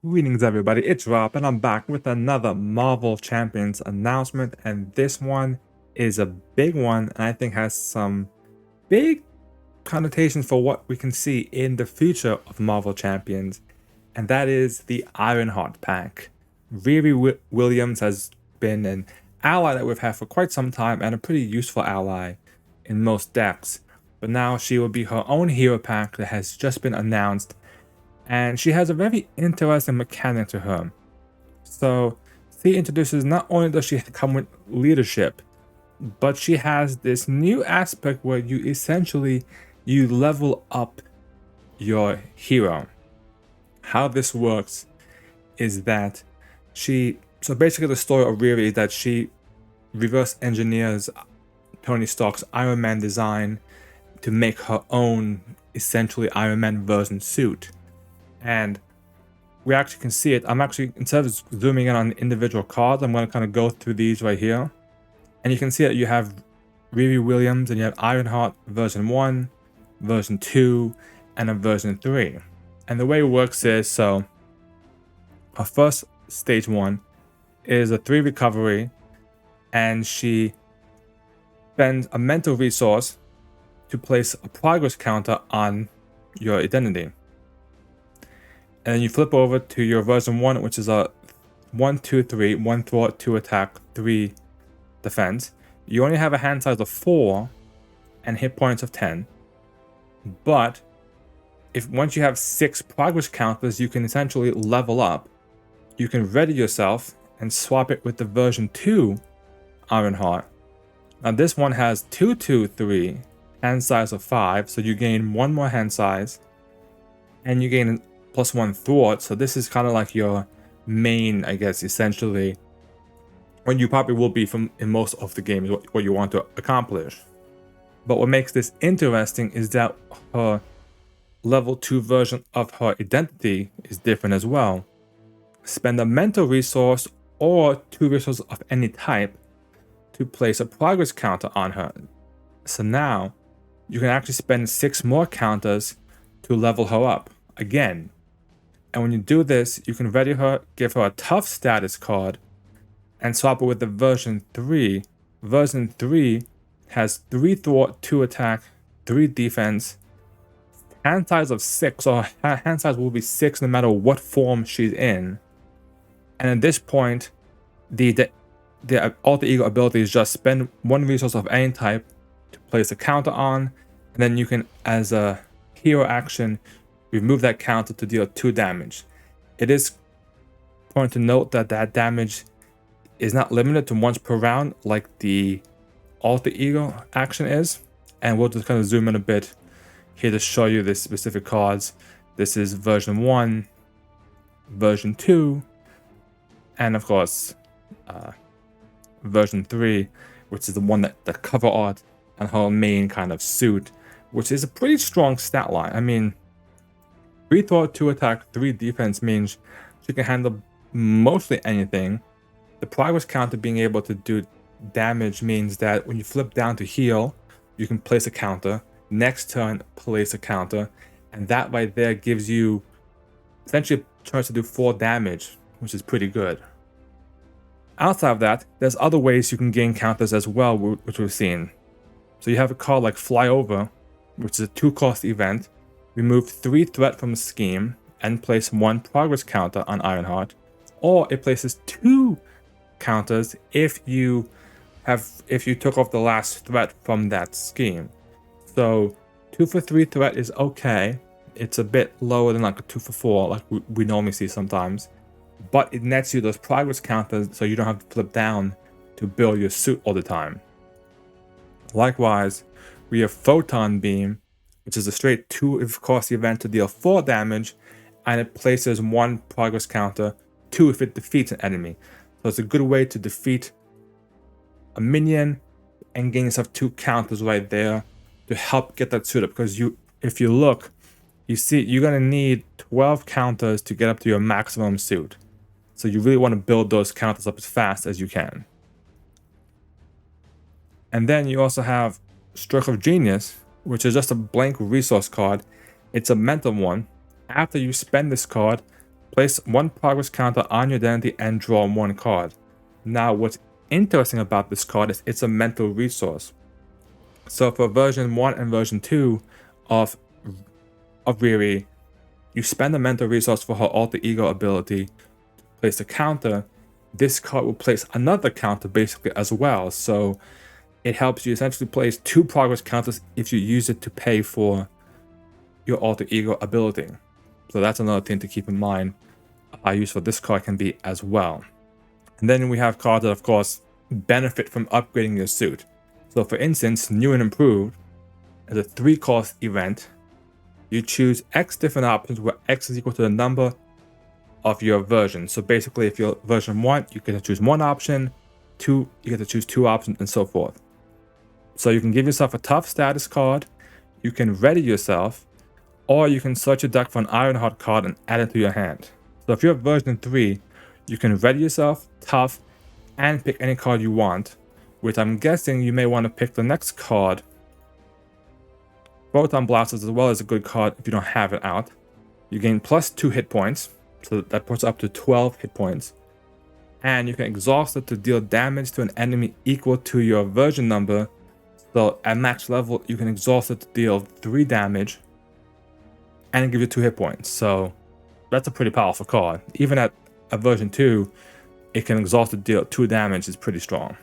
Greetings everybody, it's Rob and I'm back with another Marvel Champions announcement, and this one is a big one and I think has some big connotations for what we can see in the future of Marvel Champions, and that is the Ironheart pack. Riri Williams has been an ally that we've had for quite some time and a pretty useful ally in most decks, but now she will be her own hero pack that has just been announced. And she has a very interesting mechanic to her. So she introduces, not only does she come with leadership, but she has this new aspect where you level up your hero. How this works is that so basically the story of Riri is that she reverse engineers Tony Stark's Iron Man design to make her own essentially Iron Man version suit. And we actually can see it. I'm actually, instead of zooming in on individual cards, I'm going to kind of go through these right here. And you can see that you have Riri Williams and you have Ironheart version 1, version 2, and a version 3. And the way it works is, so her first stage 1 is a 3 recovery, and she spends a mental resource to place a progress counter on your identity. And then you flip over to your version 1, which is a 1, 2, 3, 1 thwart, 2 attack, 3 defense. You only have a hand size of 4 and hit points of 10. But once you have 6 progress counters, you can essentially level up. You can ready yourself and swap it with the version 2 Ironheart. Now this one has 2, 2, 3, hand size of 5, so you gain 1 more hand size, and you gain +1 thwart, so this is kind of like your main, I guess, essentially, what you probably will be in most of the games, what you want to accomplish. But what makes this interesting is that her level 2 version of her identity is different as well. Spend a mental resource or 2 resources of any type to place a progress counter on her. So now you can actually spend 6 more counters to level her up again. And when you do this, you can ready her, give her a tough status card, and swap it with the version 3. Version 3 has 3 thwart, 2 attack, 3 defense, hand size of 6, so her hand size will be 6 no matter what form she's in. And at this point, the alter ego ability is just spend 1 resource of any type to place a counter on, and then you can, as a hero action, remove that counter to deal 2 damage. It is important to note that that damage is not limited to once per round like the alter ego action is. And we'll just kind of zoom in a bit here to show you the specific cards. This is version 1, version 2, and of course version 3, which is the one that the cover art and her main kind of suit, which is a pretty strong stat line. I mean, 3 thwart, 2 attack, 3 defense means she can handle mostly anything. The progress counter being able to do damage means that when you flip down to heal, you can place a counter. Next turn, place a counter. And that right there gives you essentially a chance to do 4 damage, which is pretty good. Outside of that, there's other ways you can gain counters as well, which we've seen. So you have a card like Fly Over, which is a 2-cost event. Remove 3 threat from the scheme and place 1 progress counter on Ironheart, or it places 2 counters if you took off the last threat from that scheme. So 2 for 3 threat is okay. It's a bit lower than like a 2 for 4 like we normally see sometimes, but it nets you those progress counters so you don't have to flip down to build your suit all the time. Likewise, we have Photon Beam, which is a straight 2-cost event to deal 4 damage, and it places 1 progress counter, 2 if it defeats an enemy. So it's a good way to defeat a minion and gain yourself 2 counters right there to help get that suit up. Because if you look, you see you're gonna need 12 counters to get up to your maximum suit. So you really want to build those counters up as fast as you can. And then you also have Stroke of Genius, which is just a blank resource card. It's a mental one. After you spend this card, Place 1 progress counter on your identity and draw 1 card. Now, what's interesting about this card is it's a mental resource. So for version 1 and version 2 of Riri, you spend a mental resource for her alter ego ability to place a counter. This card will place another counter basically as well. So it helps you essentially place 2 progress counters if you use it to pay for your alter ego ability. So that's another thing to keep in mind how useful this card can be as well. And then we have cards that of course benefit from upgrading your suit. So for instance, New and Improved is a 3-cost event. You choose X different options where X is equal to the number of your version. So basically, if you're version 1, you get to choose 1 option, 2, you get to choose 2 options, and so forth. So you can give yourself a tough status card, you can ready yourself, or you can search your deck for an Ironheart card and add it to your hand. So if you're version 3, you can ready yourself, tough, and pick any card you want, which I'm guessing you may want to pick the next card. Photon Blasters as well is a good card if you don't have it out. You gain plus 2 hit points, so that puts up to 12 hit points. And you can exhaust it to deal damage to an enemy equal to your version number. So at max level, you can exhaust it to deal 3 damage and give you 2 hit points. So that's a pretty powerful card. Even at a version 2, it can exhaust to deal 2 damage is pretty strong.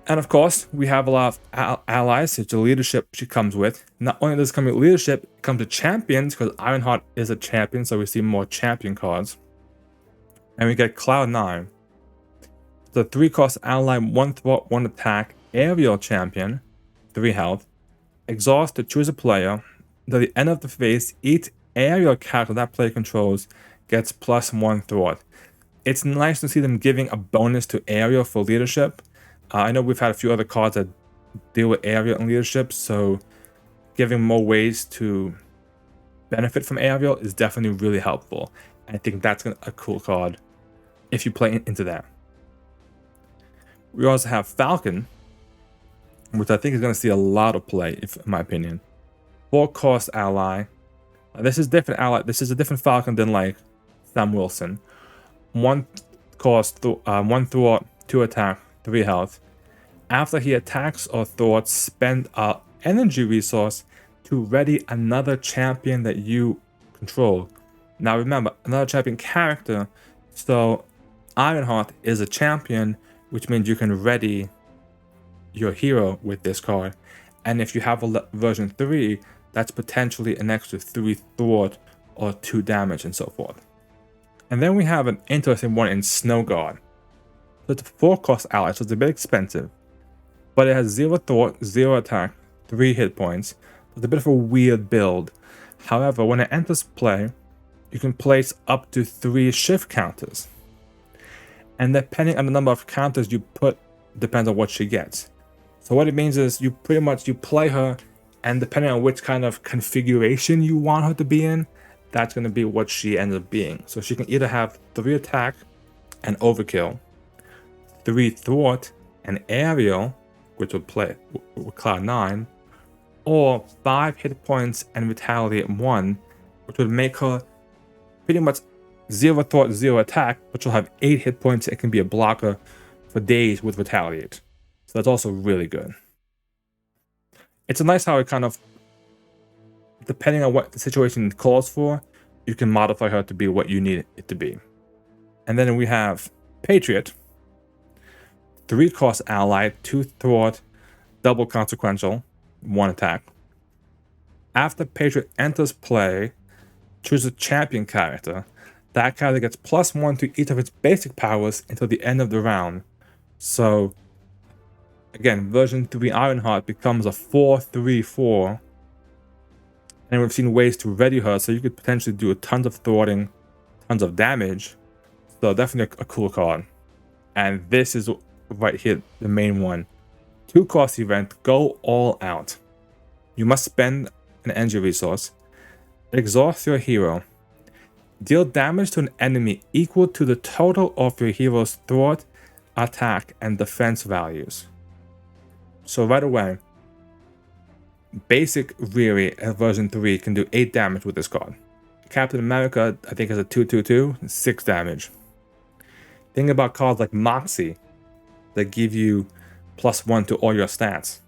And of course, we have a lot of allies. It's the leadership she comes with. Not only does it come with leadership, it comes with champions, because Ironheart is a champion, so we see more champion cards. And we get Cloud9. The 3-cost ally, 1 thwart, 1 attack, aerial champion, 3 health. Exhaust to choose a player. At the end of the phase, each aerial character that player controls gets plus 1 thwart. It's nice to see them giving a bonus to aerial for leadership. I know we've had a few other cards that deal with aerial and leadership, so giving more ways to benefit from aerial is definitely really helpful. I think that's a cool card if you play into that. We also have Falcon, which I think is going to see a lot of play, in my opinion. 4-cost ally. This is different ally. This is a different Falcon than like Sam Wilson. 1 cost, 1 thwart, 2 attack, 3 health. After he attacks or thwarts, spend an energy resource to ready another champion that you control. Now remember, another champion character, so Ironheart is a champion, which means you can ready your hero with this card. And if you have a version 3, that's potentially an extra 3 thwart or 2 damage and so forth. And then we have an interesting one in Snow Guard. So it's a 4-cost ally, so it's a bit expensive. But it has 0 thwart, 0 attack, 3 hit points. It's a bit of a weird build. However, when it enters play, you can place up to 3 shift counters. And depending on the number of counters you put, depends on what she gets. So what it means is you play her, and depending on which kind of configuration you want her to be in, that's going to be what she ends up being. So she can either have 3 attack and overkill, 3 thwart and aerial, which would play with Cloud9, or 5 hit points and vitality at 1, which would make her pretty much 0 thwart, 0 attack, but she'll have 8 hit points. It can be a blocker for days with retaliate. So that's also really good. It's nice how it kind of, depending on what the situation calls for, you can modify her to be what you need it to be. And then we have Patriot, 3-cost ally, 2 thwart, double consequential, 1 attack. After Patriot enters play, choose a champion character. That character gets plus 1 to each of its basic powers until the end of the round. So, again, version 3 Ironheart becomes a 4-3-4. And we've seen ways to ready her, so you could potentially do tons of thwarting, tons of damage. So definitely a cool card. And this is right here, the main one. 2-cost event, go all out. You must spend an energy resource. Exhaust your hero. Deal damage to an enemy equal to the total of your hero's thwart, attack, and defense values. So right away, basic Riri at version 3 can do 8 damage with this card. Captain America, I think, is a 2/2/2, 6 damage. Think about cards like Moxie that give you +1 to all your stats.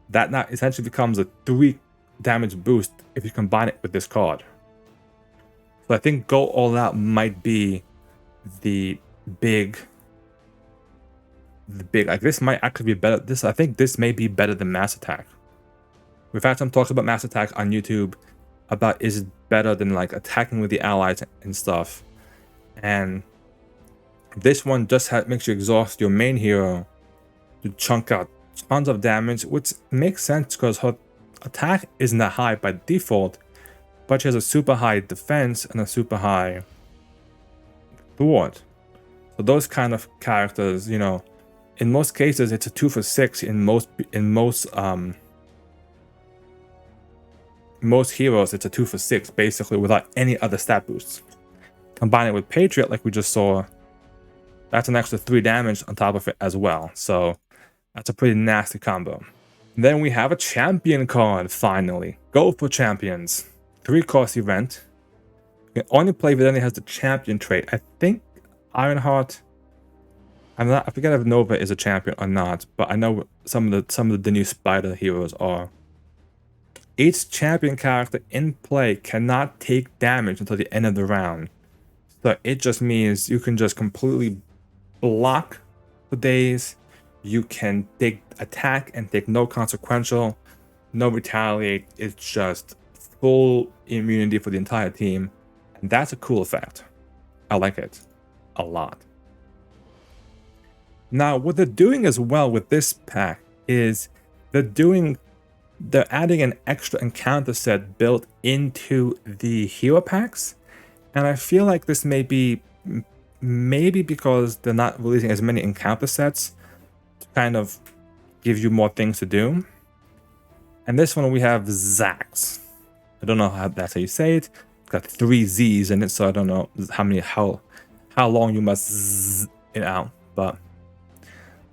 That now essentially becomes a 3 damage boost if you combine it with this card. So I think Go All Out might be the big, like, this might actually be better. I think this may be better than Mass Attack. We've had some talks about Mass Attack on YouTube about is it better than like attacking with the allies and stuff. And this one just makes you exhaust your main hero to chunk out tons of damage, which makes sense because her attack isn't that high by default, but she has a super high defense and a super high thwart. So those kind of characters, you know, in most cases it's a 2 for 6 in most heroes. It's a 2 for 6 basically without any other stat boosts. Combine it with Patriot like we just saw, that's an extra 3 damage on top of it as well. So that's a pretty nasty combo. Then we have a champion card finally. Go for champions. 3-cost event. You can only play if it only has the champion trait. I think Ironheart, I forget if Nova is a champion or not, but I know some of the new Spider heroes are. Each champion character in play cannot take damage until the end of the round. So it just means you can just completely block for days. You can take attack and take no consequential, no retaliate. It's just full immunity for the entire team. And that's a cool effect. I like it a lot. Now, what they're doing as well with this pack is they're adding an extra encounter set built into the hero packs. And I feel like this may be maybe because they're not releasing as many encounter sets to kind of give you more things to do. And this one we have Zax. I don't know how that's how you say it. It's got 3 Z's in it, so I don't know how long you must zzz it out. But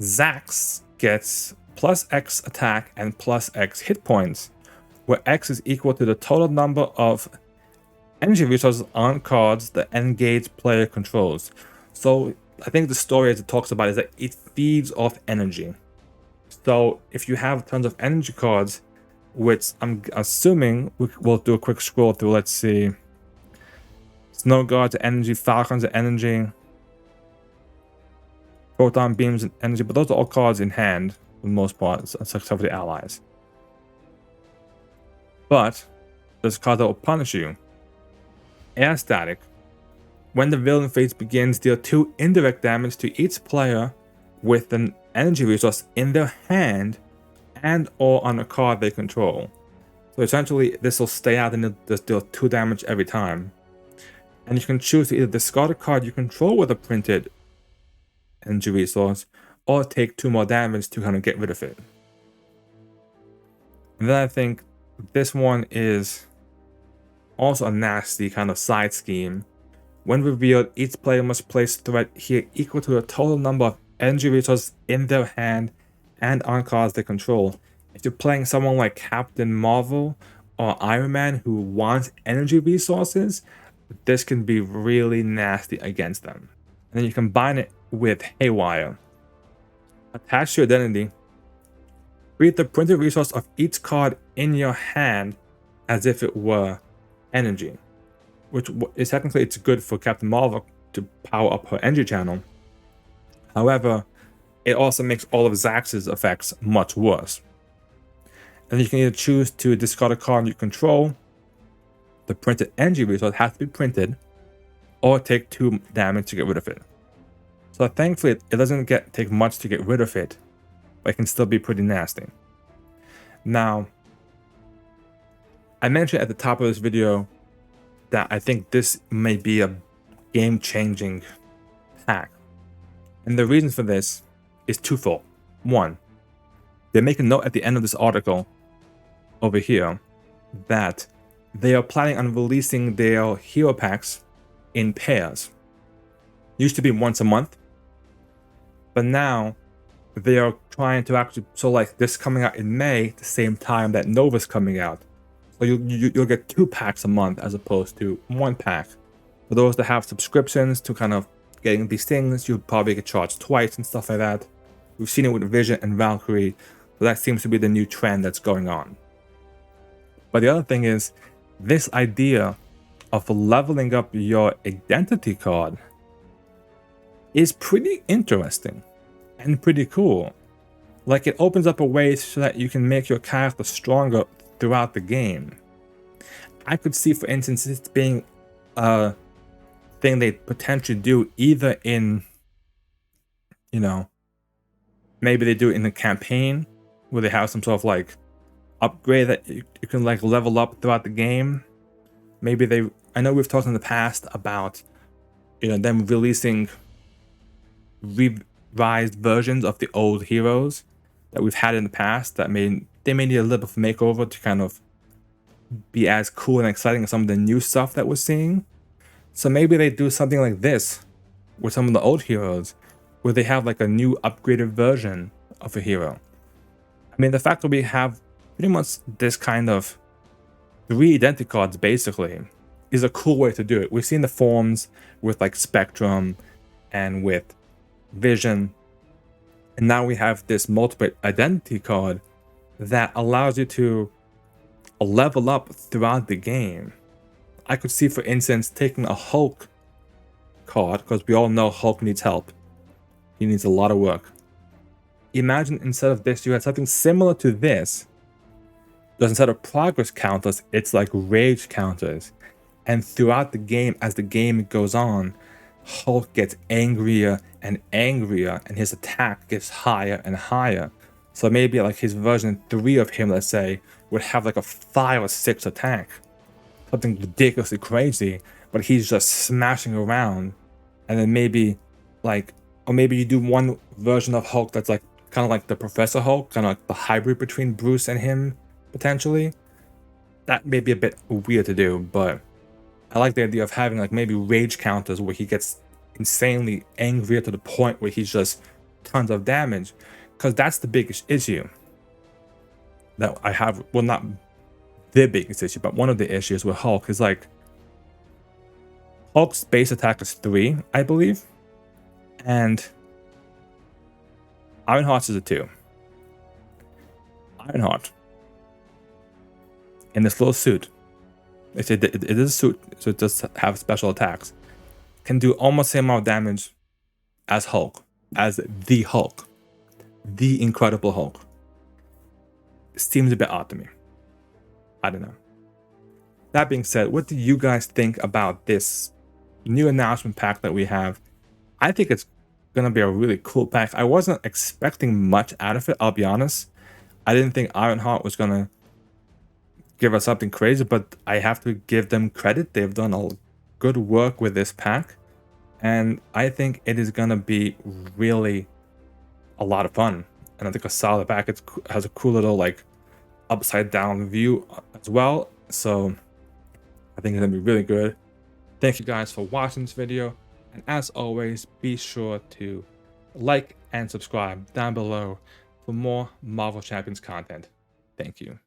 Zax gets +X attack and +X hit points, where X is equal to the total number of energy resources on cards the engaged player controls. So I think the story as it talks about is that it feeds off energy. So if you have tons of energy cards, which I'm assuming we'll do a quick scroll through, let's see. Snow Guards are energy, Falcons are energy, Photon Beams and energy, but those are all cards in hand for the most part, except for the allies. But there's cards that will punish you. Air Static. When the villain phase begins, deal 2 indirect damage to each player with an energy resource in their hand and or on a card they control. So essentially, this will stay out and just deal 2 damage every time. And you can choose to either discard a card you control with a printed energy resource, or take 2 more damage to kind of get rid of it. And then I think this one is also a nasty kind of side scheme. When revealed, each player must place threat here equal to the total number of energy resources in their hand and on cards they control. If you're playing someone like Captain Marvel or Iron Man who wants energy resources, this can be really nasty against them. And then you combine it with Haywire. Attach to your identity. Treat the printed resource of each card in your hand as if it were energy, which is technically it's good for Captain Marvel to power up her energy channel. However, it also makes all of Zax's effects much worse. And you can either choose to discard a card you control. The printed energy resource has to be printed, or take 2 damage to get rid of it. So thankfully, it doesn't take much to get rid of it, but it can still be pretty nasty. Now, I mentioned at the top of this video that I think this may be a game-changing pack. And the reason for this is twofold. One, they make a note at the end of this article over here that they are planning on releasing their hero packs in pairs. Used to be once a month, but now they are trying to actually, so like this coming out in May, the same time that Nova's coming out. So So you'll get 2 packs a month as opposed to 1 pack. For those that have subscriptions to kind of getting these things, you'll probably get charged twice and stuff like that. We've seen it with Vision and Valkyrie, so that seems to be the new trend that's going on. But the other thing is, this idea of leveling up your identity card is pretty interesting and pretty cool. Like, it opens up a way so that you can make your character stronger throughout the game. I could see, for instance, this being a thing they potentially do either in, you know, maybe they do it in the campaign where they have some sort of like upgrade that you can like level up throughout the game. Maybe I know we've talked in the past about, you know, them releasing revised versions of the old heroes that we've had in the past that they may need a little bit of makeover to kind of be as cool and exciting as some of the new stuff that we're seeing. So maybe they do something like this with some of the old heroes, where they have like a new upgraded version of a hero. I mean, the fact that we have pretty much this kind of 3 identity cards basically is a cool way to do it. We've seen the forms with like Spectrum and with Vision, and now we have this multiple identity card that allows you to level up throughout the game. I could see, for instance, taking a Hulk card, because we all know Hulk needs help. He needs a lot of work. Imagine instead of this, you had something similar to this. Because instead of progress counters, it's like rage counters. And throughout the game, as the game goes on, Hulk gets angrier and angrier, and his attack gets higher and higher. So maybe like his version 3 of him, let's say, would have like a 5 or 6 attack. Something ridiculously crazy, but he's just smashing around. And then maybe like, or maybe you do one version of Hulk that's like kind of like the Professor Hulk, kind of like the hybrid between Bruce and him, potentially. That may be a bit weird to do, but I like the idea of having like maybe rage counters where he gets insanely angrier to the point where he's just tons of damage, because that's the biggest issue that I have. Well, not the biggest issue, but one of the issues with Hulk is like Hulk's base attack is 3, I believe, and Ironheart's is a 2. Ironheart in this little suit, it is a suit, so it does have special attacks, can do almost the same amount of damage as Hulk, as the Hulk, the Incredible Hulk. It seems a bit odd to me. I don't know. That being said, what do you guys think about this new announcement pack that we have? I think it's gonna be a really cool pack. I wasn't expecting much out of it, I'll be honest. I didn't think Ironheart was gonna give us something crazy, but I have to give them credit. They've done a good work with this pack, and I think it is gonna be really a lot of fun. And I think a solid pack. It has a cool little like upside down view as well, so I think it's gonna be really good. Thank you guys for watching this video, and as always, be sure to like and subscribe down below for more Marvel Champions content. Thank you.